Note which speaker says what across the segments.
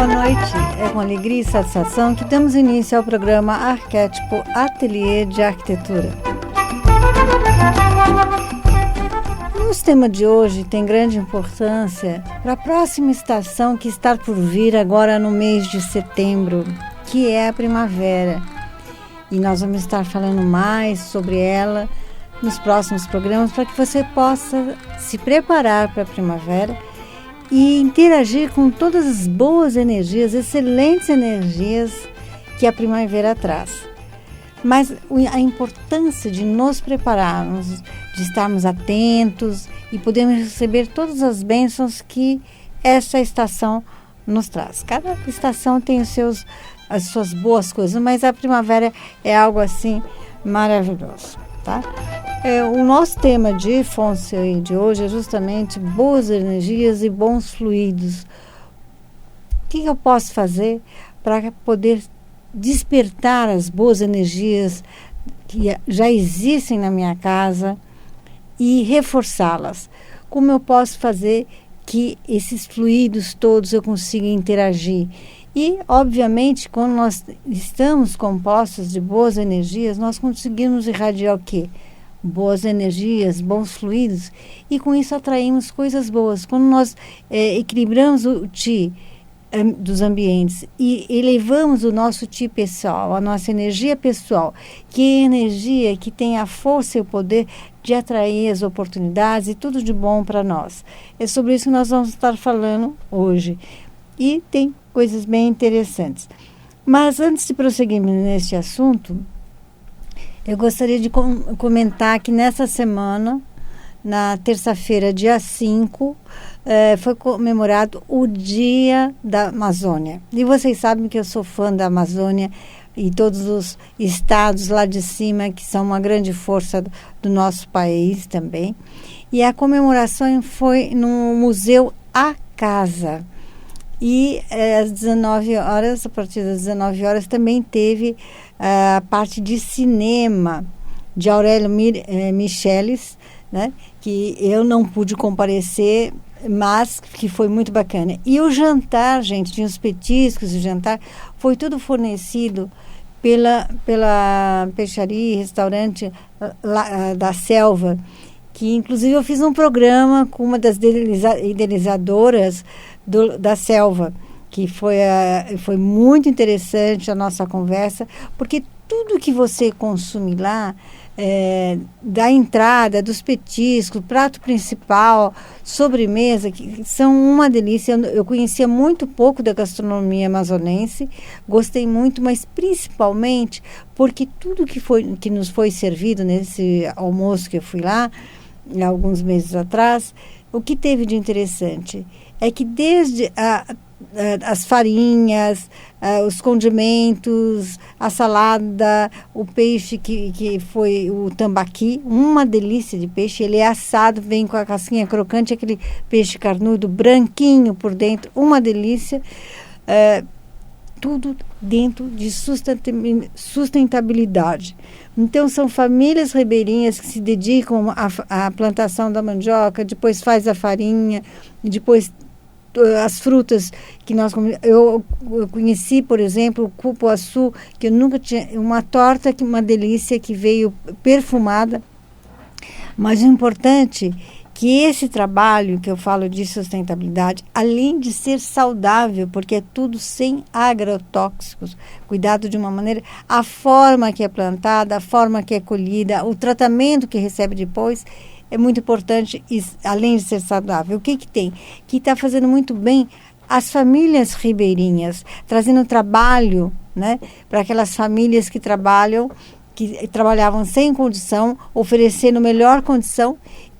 Speaker 1: Boa noite. É com alegria e satisfação que damos início ao programa Arquétipo Ateliê de Arquitetura. O tema de hoje tem grande importância para a próxima estação que está por vir agora no mês de setembro, que é a primavera. E nós vamos estar falando mais sobre ela nos próximos programas para que você possa se preparar para a primavera e interagir com todas as boas energias, excelentes energias que a primavera traz. Mas a importância de nos prepararmos, de estarmos atentos e podermos receber todas as bênçãos que essa estação nos traz. Cada estação tem as suas boas coisas, mas a primavera é algo assim maravilhoso, tá? O nosso tema de Feng Shui de hoje é justamente boas energias e bons fluidos. O que eu posso fazer para poder despertar as boas energias que já existem na minha casa e reforçá-las? Como eu posso fazer que esses fluidos todos eu consiga interagir? E, obviamente, quando nós estamos compostos de boas energias, nós conseguimos irradiar o quê? Boas energias, bons fluidos, e com isso atraímos coisas boas. Quando nós equilibramos o Qi dos ambientes e elevamos o nosso Qi pessoal, a nossa energia pessoal, que é a energia que tem a força e o poder de atrair as oportunidades e tudo de bom para nós. É sobre isso que nós vamos estar falando hoje. E tem coisas bem interessantes. Mas antes de prosseguirmos neste assunto, eu gostaria de comentar que nessa semana, na terça-feira, dia 5, foi comemorado o Dia da Amazônia. E vocês sabem que eu sou fã da Amazônia e todos os estados lá de cima, que são uma grande força do nosso país também. E a comemoração foi no Museu A Casa. E às 19 horas, a partir das 19 horas, também teve a parte de cinema de Aurélio Michelis, né, que eu não pude comparecer, mas que foi muito bacana. E o jantar, gente, tinha os petiscos, o jantar, foi tudo fornecido pela peixaria e restaurante da Selva, que inclusive eu fiz um programa com uma das idealizadoras da Selva, que foi muito interessante a nossa conversa, porque tudo que você consumir lá, da entrada, dos petiscos, prato principal, sobremesa, que são uma delícia. Eu conhecia muito pouco da gastronomia amazonense, gostei muito, mas principalmente porque tudo que nos foi servido nesse almoço que eu fui lá, há alguns meses atrás, o que teve de interessante é que desde as farinhas, os condimentos, a salada, o peixe que foi o tambaqui, uma delícia de peixe. Ele é assado, vem com a casquinha crocante, aquele peixe carnudo, branquinho por dentro, uma delícia. Tudo dentro de sustentabilidade. Então, são famílias ribeirinhas que se dedicam à plantação da mandioca, depois faz a farinha, depois as frutas que nós eu conheci, por exemplo, o cupuaçu, que eu nunca tinha, uma torta, uma delícia, que veio perfumada. Mas o importante é que esse trabalho que eu falo de sustentabilidade, além de ser saudável, porque é tudo sem agrotóxicos, cuidado de uma maneira, a forma que é plantada, a forma que é colhida, o tratamento que recebe depois, é muito importante, além de ser saudável. O que tem? Que está fazendo muito bem as famílias ribeirinhas, trazendo trabalho, né, para aquelas famílias que trabalhavam sem condição, oferecendo melhor condição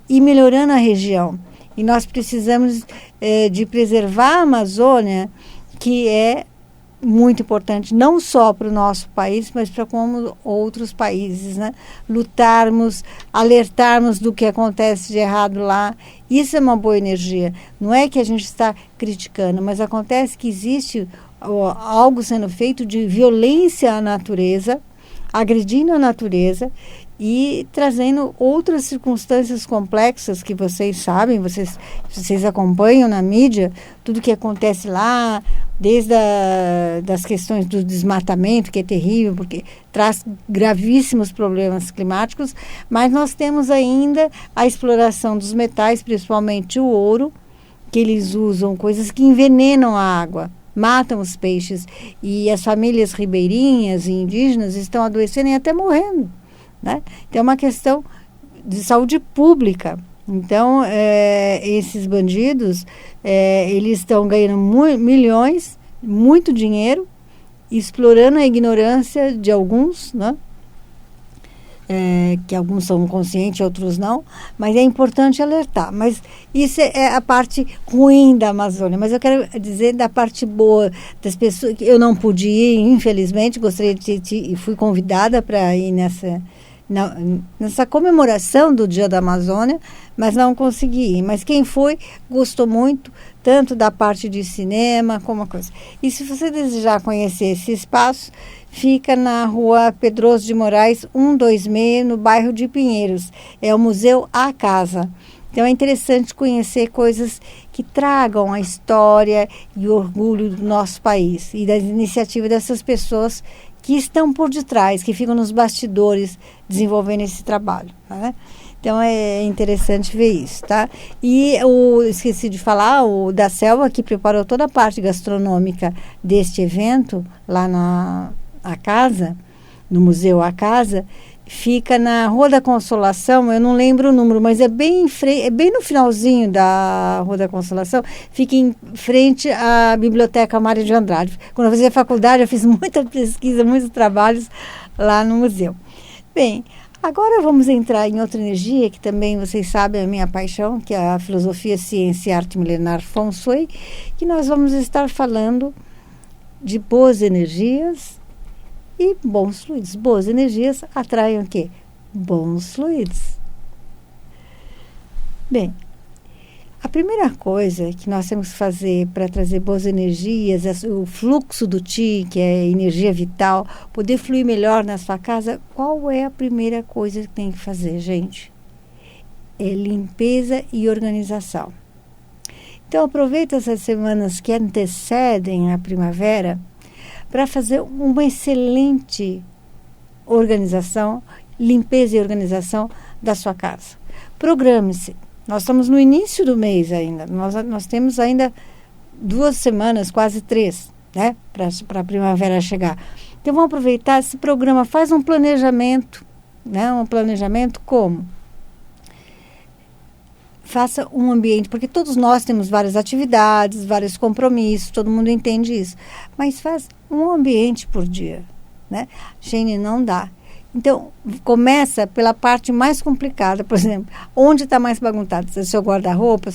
Speaker 1: e melhorando a região. E nós precisamos de preservar a Amazônia, que é muito importante, não só para o nosso país, mas para como outros países, né? Lutarmos, alertarmos do que acontece de errado lá. Isso é uma boa energia. Não é que a gente está criticando, mas acontece que existe algo sendo feito de violência à natureza, agredindo a natureza, e trazendo outras circunstâncias complexas que vocês sabem, vocês acompanham na mídia, tudo que acontece lá, desde das questões do desmatamento, que é terrível, porque traz gravíssimos problemas climáticos, mas nós temos ainda a exploração dos metais, principalmente o ouro, que eles usam coisas que envenenam a água, matam os peixes, e as famílias ribeirinhas e indígenas estão adoecendo e até morrendo, né? Então é uma questão de saúde pública. Então esses bandidos eles estão ganhando milhões, muito dinheiro, explorando a ignorância de alguns, né? Que alguns são conscientes, outros não, mas é importante alertar. Mas isso é a parte ruim da Amazônia. Mas eu quero dizer da parte boa das pessoas, que eu não pude ir, infelizmente, gostaria de e fui convidada para ir nessa comemoração do Dia da Amazônia, mas não consegui ir. Mas quem foi, gostou muito, tanto da parte de cinema como a coisa. E se você desejar conhecer esse espaço, fica na rua Pedroso de Moraes, 126, no bairro de Pinheiros. É o Museu A Casa. Então é interessante conhecer coisas que tragam a história e o orgulho do nosso país e da iniciativa dessas pessoas que estão por detrás, que ficam nos bastidores desenvolvendo esse trabalho, né? Então é interessante ver isso, tá? E esqueci de falar, o da Selva, que preparou toda a parte gastronômica deste evento, lá na casa, no Museu A Casa, fica na Rua da Consolação, eu não lembro o número, mas é bem no finalzinho da Rua da Consolação, fica em frente à Biblioteca Mário de Andrade. Quando eu fazia faculdade, eu fiz muita pesquisa, muitos trabalhos lá no museu. Bem, agora vamos entrar em outra energia, que também vocês sabem é a minha paixão, que é a filosofia, ciência e arte milenar Feng Shui, que nós vamos estar falando de boas energias e bons fluidos. Boas energias atraem o quê? Bons fluidos. Bem, a primeira coisa que nós temos que fazer para trazer boas energias, o fluxo do Qi, que é energia vital, poder fluir melhor na sua casa, qual é a primeira coisa que tem que fazer, gente? É limpeza e organização. Então, aproveita essas semanas que antecedem a primavera para fazer uma excelente organização, limpeza e organização da sua casa. Programe-se. Nós estamos no início do mês ainda. Nós temos ainda 2 semanas, quase 3, né, para a primavera chegar. Então, vamos aproveitar esse programa. Faz um planejamento, né? Um planejamento como? Faça um ambiente, porque todos nós temos várias atividades, vários compromissos, todo mundo entende isso. Mas faz um ambiente por dia, né? Gente, não dá. Então, começa pela parte mais complicada, por exemplo, onde está mais bagunçado? Seu guarda-roupa,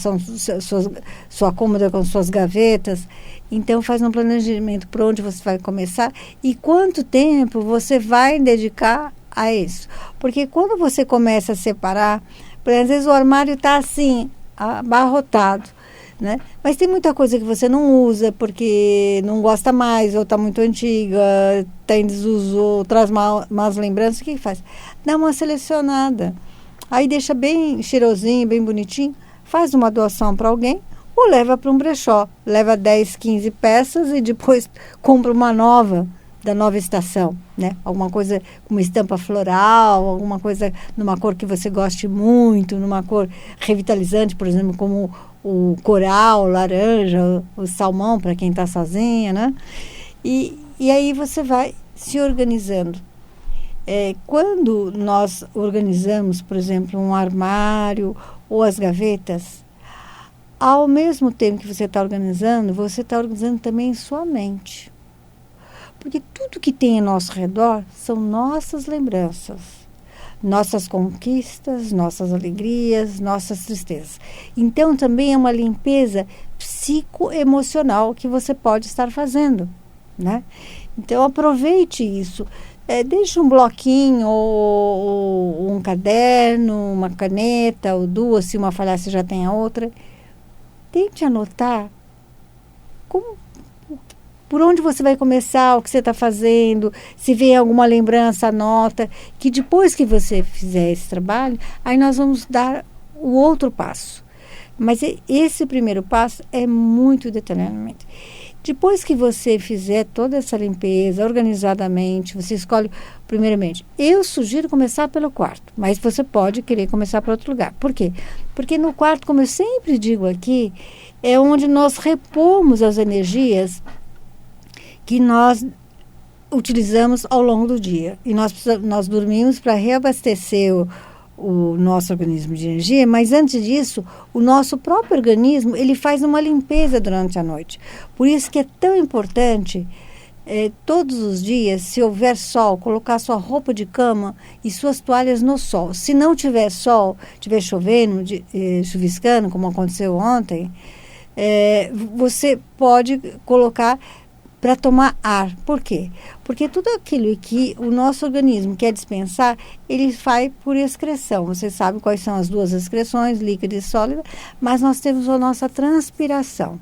Speaker 1: sua cômoda com suas gavetas. Então, faz um planejamento por onde você vai começar e quanto tempo você vai dedicar a isso. Porque quando você começa a separar, às vezes o armário está assim, abarrotado, né? Mas tem muita coisa que você não usa porque não gosta mais, ou está muito antiga, está em desuso, ou traz más lembranças. O que faz? Dá uma selecionada. Aí deixa bem cheirosinho, bem bonitinho, faz uma doação para alguém ou leva para um brechó. Leva 10, 15 peças e depois compra uma nova, da nova estação, né? Alguma coisa com uma estampa floral, alguma coisa numa cor que você goste muito, numa cor revitalizante, por exemplo, como o coral, laranja, o salmão para quem está sozinha, né? E aí você vai se organizando. Quando nós organizamos, por exemplo, um armário ou as gavetas, ao mesmo tempo que você está organizando também sua mente. Porque tudo que tem ao nosso redor são nossas lembranças, nossas conquistas, nossas alegrias, nossas tristezas. Então, também é uma limpeza psicoemocional que você pode estar fazendo, né? Então, aproveite isso. Deixe um bloquinho, ou um caderno, uma caneta, ou 2, se uma falhar, você já tem a outra. Tente anotar por onde você vai começar, o que você está fazendo, se vem alguma lembrança, anota, que depois que você fizer esse trabalho, aí nós vamos dar o outro passo. Mas esse primeiro passo é muito detalhadamente. Depois que você fizer toda essa limpeza organizadamente, você escolhe, primeiramente, eu sugiro começar pelo quarto, mas você pode querer começar para outro lugar. Por quê? Porque no quarto, como eu sempre digo aqui, é onde nós repomos as energias que nós utilizamos ao longo do dia. E nós dormimos para reabastecer o nosso organismo de energia, mas antes disso, o nosso próprio organismo, ele faz uma limpeza durante a noite. Por isso que é tão importante, todos os dias, se houver sol, colocar sua roupa de cama e suas toalhas no sol. Se não tiver sol, tiver chovendo, chuviscando, como aconteceu ontem, você pode colocar para tomar ar. Por quê? Porque tudo aquilo que o nosso organismo quer dispensar, ele faz por excreção. Você sabe quais são as duas excreções, líquida e sólida, mas nós temos a nossa transpiração.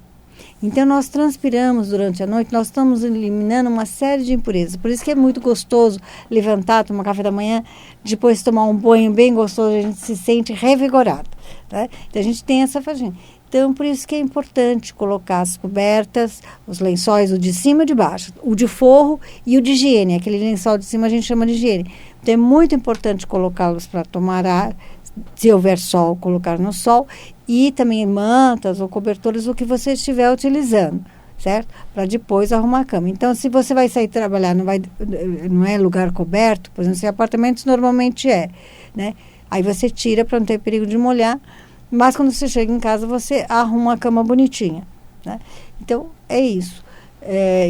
Speaker 1: Então, nós transpiramos durante a noite, nós estamos eliminando uma série de impurezas. Por isso que é muito gostoso levantar, tomar café da manhã, depois tomar um banho bem gostoso, a gente se sente revigorado. Tá? Então, a gente tem essa fagina. Então, por isso que é importante colocar as cobertas, os lençóis, o de cima e o de baixo, o de forro e o de higiene. Aquele lençol de cima a gente chama de higiene. Então, é muito importante colocá-los para tomar ar, se houver sol, colocar no sol, e também mantas ou cobertores, o que você estiver utilizando, certo? Para depois arrumar a cama. Então, se você vai sair trabalhar, não é lugar coberto, por exemplo, se apartamentos normalmente né? Aí você tira para não ter perigo de molhar. Mas quando você chega em casa, você arruma a cama bonitinha, né? Então, é isso.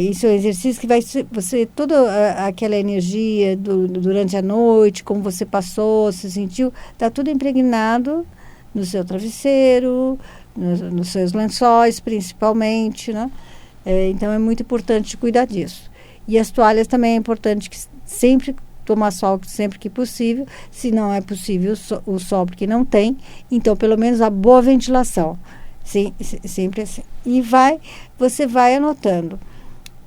Speaker 1: Isso é um exercício que vai ser, toda aquela energia durante a noite, como você passou, se sentiu, está tudo impregnado no seu travesseiro, nos seus lençóis, principalmente, né? Então, é muito importante cuidar disso. E as toalhas também é importante que sempre tomar sol sempre que possível. Se não é possível o sol porque não tem, então pelo menos a boa ventilação. Sempre assim. E você vai anotando.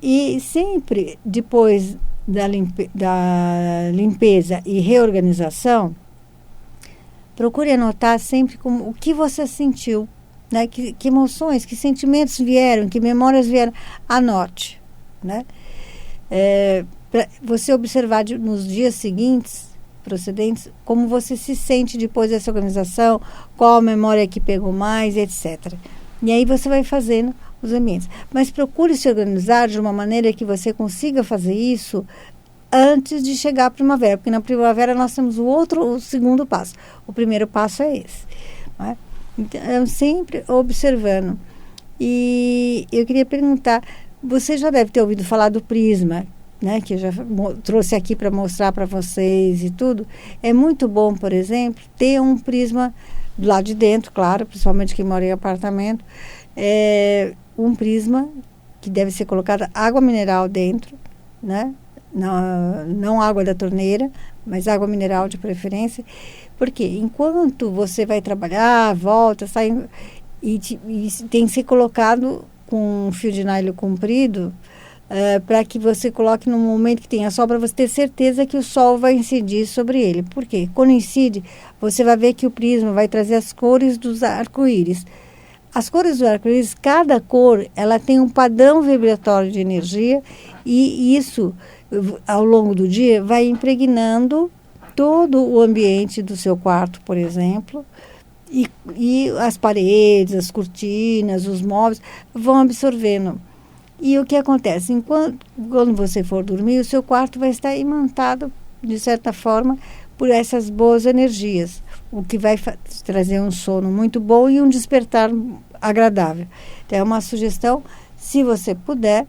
Speaker 1: E sempre depois da limpeza e reorganização, procure anotar sempre o que você sentiu, né? Que emoções, que sentimentos vieram, que memórias vieram. Anote, né? Para você observar nos dias seguintes, procedentes, como você se sente depois dessa organização, qual a memória que pegou mais, etc. E aí você vai fazendo os ambientes. Mas procure se organizar de uma maneira que você consiga fazer isso antes de chegar à primavera, porque na primavera nós temos o segundo passo. O primeiro passo é esse, né? Então, sempre observando. E eu queria perguntar, você já deve ter ouvido falar do prisma, né, que eu já trouxe aqui para mostrar para vocês e tudo. É muito bom, por exemplo, ter um prisma do lado de dentro, claro, principalmente quem mora em apartamento, um prisma que deve ser colocada água mineral dentro, né, não água da torneira, mas água mineral de preferência, porque enquanto você vai trabalhar, volta, sai, e tem que ser colocado com um fio de nylon comprido, para que você coloque no momento que tenha sol, para você ter certeza que o sol vai incidir sobre ele. Por quê? Quando incide, você vai ver que o prisma vai trazer as cores dos arco-íris. As cores do arco-íris, cada cor, ela tem um padrão vibratório de energia, e isso, ao longo do dia, vai impregnando todo o ambiente do seu quarto, por exemplo, e as paredes, as cortinas, os móveis vão absorvendo. E o que acontece? Quando você for dormir, o seu quarto vai estar imantado, de certa forma, por essas boas energias, o que vai trazer um sono muito bom e um despertar agradável. Então, é uma sugestão, se você puder,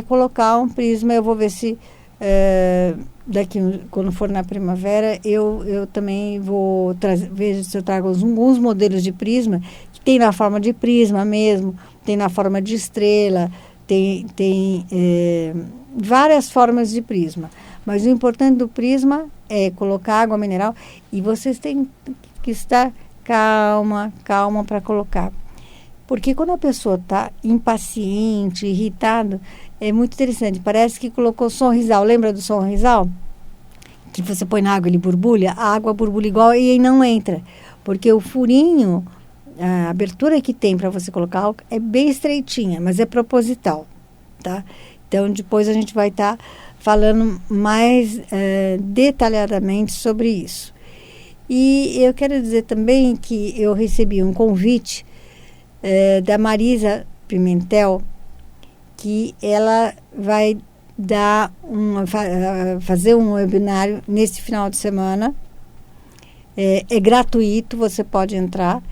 Speaker 1: colocar um prisma. Eu vou ver se quando for na primavera, eu também vou ver se eu trago alguns modelos de prisma, que tem na forma de prisma mesmo, tem na forma de estrela, tem várias formas de prisma. Mas o importante do prisma é colocar água mineral, e vocês têm que estar calma para colocar. Porque quando a pessoa está impaciente, irritada, é muito interessante. Parece que colocou sonrisal. Lembra do sonrisal? Que você põe na água, ele borbulha. A água borbulha igual e aí não entra. Porque o furinho, a abertura que tem para você colocar álcool é bem estreitinha, mas é proposital, tá? Então, depois a gente vai estar falando mais detalhadamente sobre isso. E eu quero dizer também que eu recebi um convite da Marisa Pimentel, que ela vai fazer um webinário nesse final de semana. É gratuito, você pode entrar.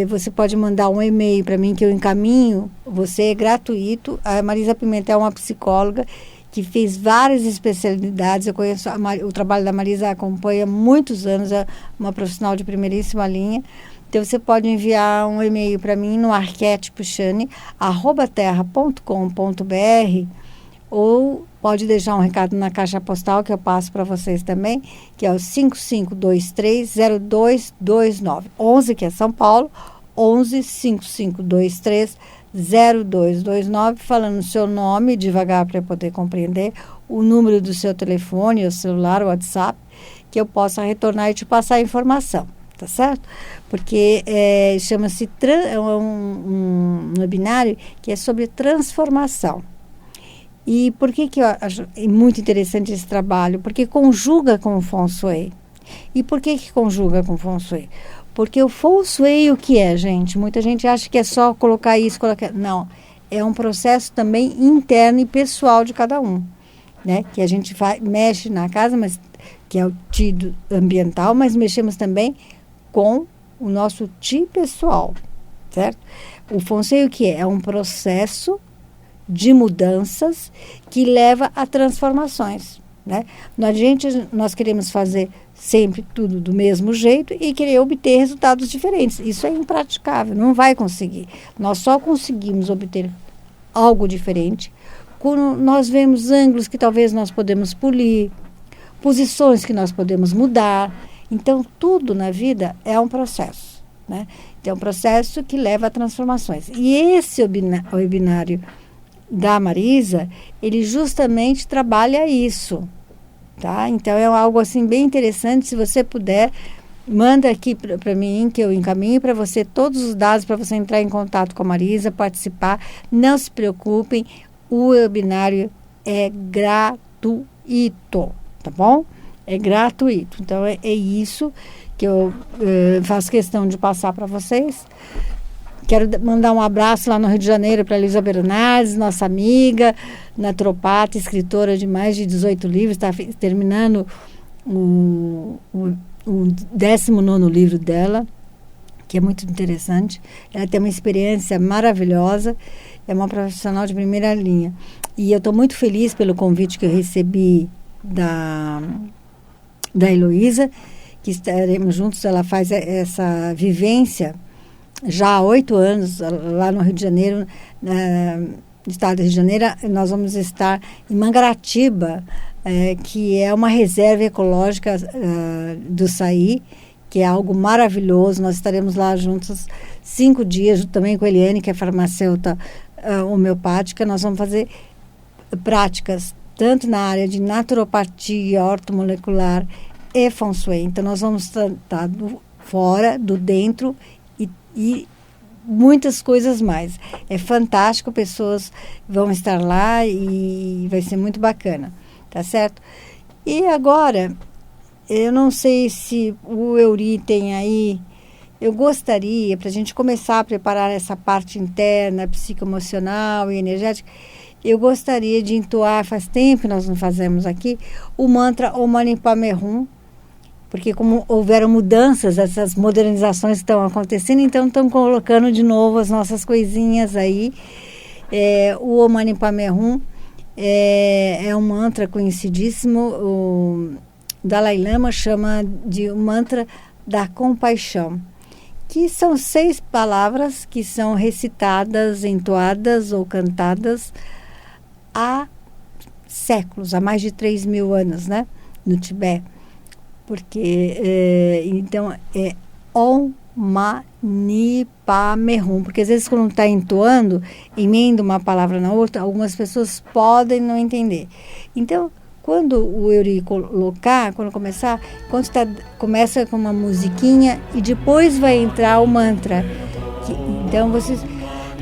Speaker 1: Você pode mandar um e-mail para mim que eu encaminho. Você é gratuito. A Marisa Pimentel é uma psicóloga que fez várias especialidades. Eu conheço o trabalho da Marisa, acompanha há muitos anos, é uma profissional de primeiríssima linha. Então, você pode enviar um e-mail para mim no arquetipochane@terra.com.br ou pode deixar um recado na caixa postal que eu passo para vocês também, que é o 5523-0229. 11, que é São Paulo, 11-5523-0229, falando o seu nome, devagar para eu poder compreender, o número do seu telefone, o celular, o WhatsApp, que eu possa retornar e te passar a informação. Tá certo? Porque chama-se um webinário que é sobre transformação. E por que eu acho muito interessante esse trabalho? Porque conjuga com o Feng Shui. E por que conjuga com o Feng Shui? Porque o Feng Shui, o que é, gente? Muita gente acha que é só colocar isso, colocar... Não, é um processo também interno e pessoal de cada um, né? Que a gente mexe na casa, mas que é o ti ambiental, mas mexemos também com o nosso ti pessoal, certo? O Feng Shui, o que é? É um processo de mudanças que leva a transformações, né? Nós queremos fazer sempre tudo do mesmo jeito e querer obter resultados diferentes. Isso é impraticável, não vai conseguir. Nós só conseguimos obter algo diferente quando nós vemos ângulos que talvez nós podemos polir, posições que nós podemos mudar. Então, tudo na vida é um processo, né? Então, é um processo que leva a transformações. E esse webinário da Marisa, ele justamente trabalha isso, tá? Então, é algo assim bem interessante. Se você puder, manda aqui para mim, que eu encaminho para você todos os dados para você entrar em contato com a Marisa, participar. Não se preocupem, o webinário é gratuito, tá bom? É gratuito. Então, é isso que eu faço questão de passar para vocês. Quero mandar um abraço lá no Rio de Janeiro para a Elisa Bernardes, nossa amiga, naturopata, escritora de mais de 18 livros, está terminando o 19º livro dela, que é muito interessante. Ela tem uma experiência maravilhosa, é uma profissional de primeira linha. E eu estou muito feliz pelo convite que eu recebi da Heloísa, que estaremos juntos. Ela faz essa vivência já há 8 anos lá no Rio de Janeiro, no estado do Rio de Janeiro. Nós vamos estar em Mangaratiba, que é uma reserva ecológica do Saí, que é algo maravilhoso. Nós estaremos lá juntos 5 dias, também com a Eliane, que é farmacêutica homeopática. Nós vamos fazer práticas tanto na área de naturopatia, ortomolecular e Feng Shui. Então, nós vamos estar do fora, do dentro e muitas coisas mais. É fantástico, pessoas vão estar lá e vai ser muito bacana, tá certo? E agora, eu não sei se o Euri tem aí, eu gostaria, para a gente começar a preparar essa parte interna, psicoemocional e energética, eu gostaria de entoar, faz tempo que nós não fazemos aqui, o mantra Om Mani Padme Hum, porque como houveram mudanças, essas modernizações estão acontecendo, então estão colocando de novo as nossas coisinhas aí. O Om Mani Padme Hum é um mantra conhecidíssimo, o Dalai Lama chama de o mantra da compaixão, que são 6 palavras que são recitadas, entoadas ou cantadas há séculos, há mais de 3.000 anos, né, no Tibete. Porque, então, é Om mani, padme, hum. Porque às vezes quando está entoando, emenda uma palavra na outra, algumas pessoas podem não entender. Então, quando o Euri colocar, quando começar, começa com uma musiquinha e depois vai entrar o mantra. Então vocês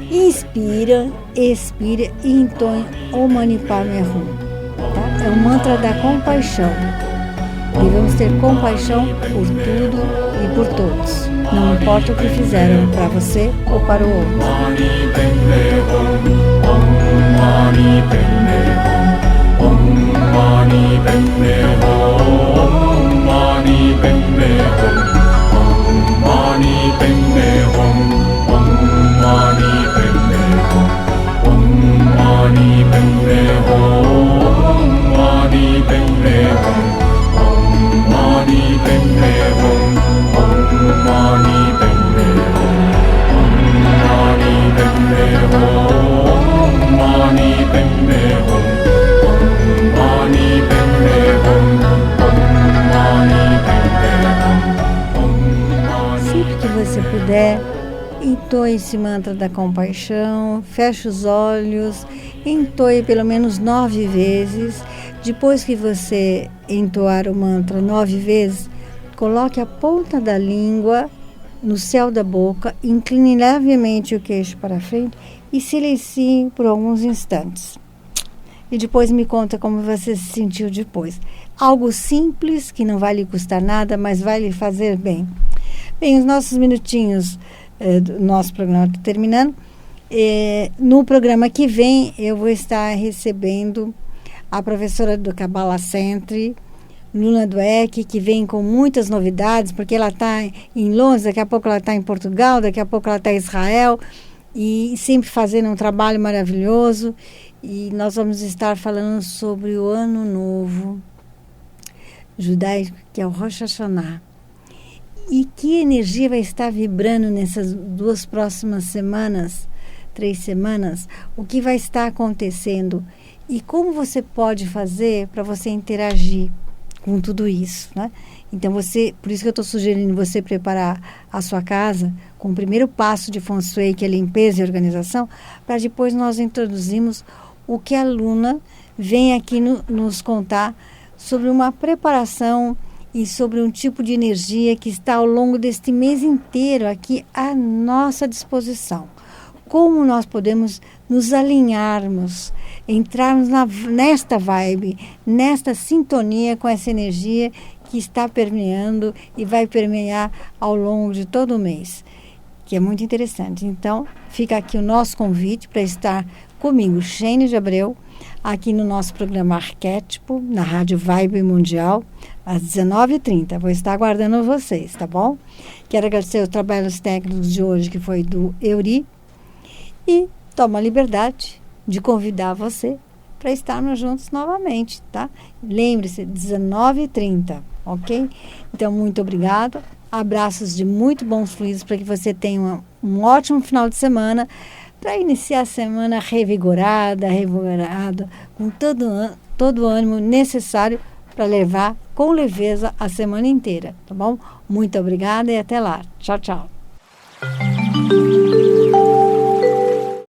Speaker 1: inspiram, expiram e entoem o Mani Padme Hum. Tá? É o mantra da compaixão. Devemos ter compaixão por tudo e por todos. Não importa o que fizeram para você ou para o outro. Mani Padme Hum, Mani Padme Hum, Mani Padme Hum, Mani Padme Hum, Mani Padme Hum, Mani Padme Hum, Mani Padme Hum, Mani Padme Hum, Mani Padme Hum, Mani Padme Hum. Sempre que você puder, entoie esse mantra da compaixão, feche os olhos, entoie pelo menos 9 vezes. Depois que você entoar o mantra 9 vezes, coloque a ponta da língua no céu da boca, incline levemente o queixo para frente e silencie por alguns instantes. E depois me conta como você se sentiu depois. Algo simples, que não vai lhe custar nada, mas vai lhe fazer bem. Bem, os nossos minutinhos do nosso programa estão terminando. No programa que vem, eu vou estar recebendo a professora do Kabbalah Center, Luna Dweck, que vem com muitas novidades, porque ela está em Londres, daqui a pouco ela está em Portugal, daqui a pouco ela está em Israel, e sempre fazendo um trabalho maravilhoso. E nós vamos estar falando sobre o Ano Novo judaico, que é o Rosh Hashanah. E que energia vai estar vibrando nessas 2 próximas semanas, 3 semanas, o que vai estar acontecendo e como você pode fazer para você interagir com tudo isso, né? Então por isso que eu estou sugerindo você preparar a sua casa com o primeiro passo de Feng Shui, que é limpeza e organização, para depois nós introduzirmos o que a Luna vem aqui nos contar sobre uma preparação e sobre um tipo de energia que está ao longo deste mês inteiro aqui à nossa disposição. Como nós podemos nos alinharmos, entrarmos nesta vibe, nesta sintonia com essa energia que está permeando e vai permear ao longo de todo o mês, que é muito interessante. Então, fica aqui o nosso convite para estar comigo, Sheine de Abreu, aqui no nosso programa Arquétipo, na Rádio Vibe Mundial, às 19h30. Vou estar aguardando vocês, tá bom? Quero agradecer os trabalhos técnicos de hoje, que foi do Euri, e tomo a liberdade de convidar você para estarmos juntos novamente, tá? Lembre-se, 19h30, ok? Então, muito obrigada. Abraços de muito bons fluidos para que você tenha um ótimo final de semana, para iniciar a semana revigorada, com todo o ânimo necessário para levar com leveza a semana inteira, tá bom? Muito obrigada e até lá. Tchau, tchau.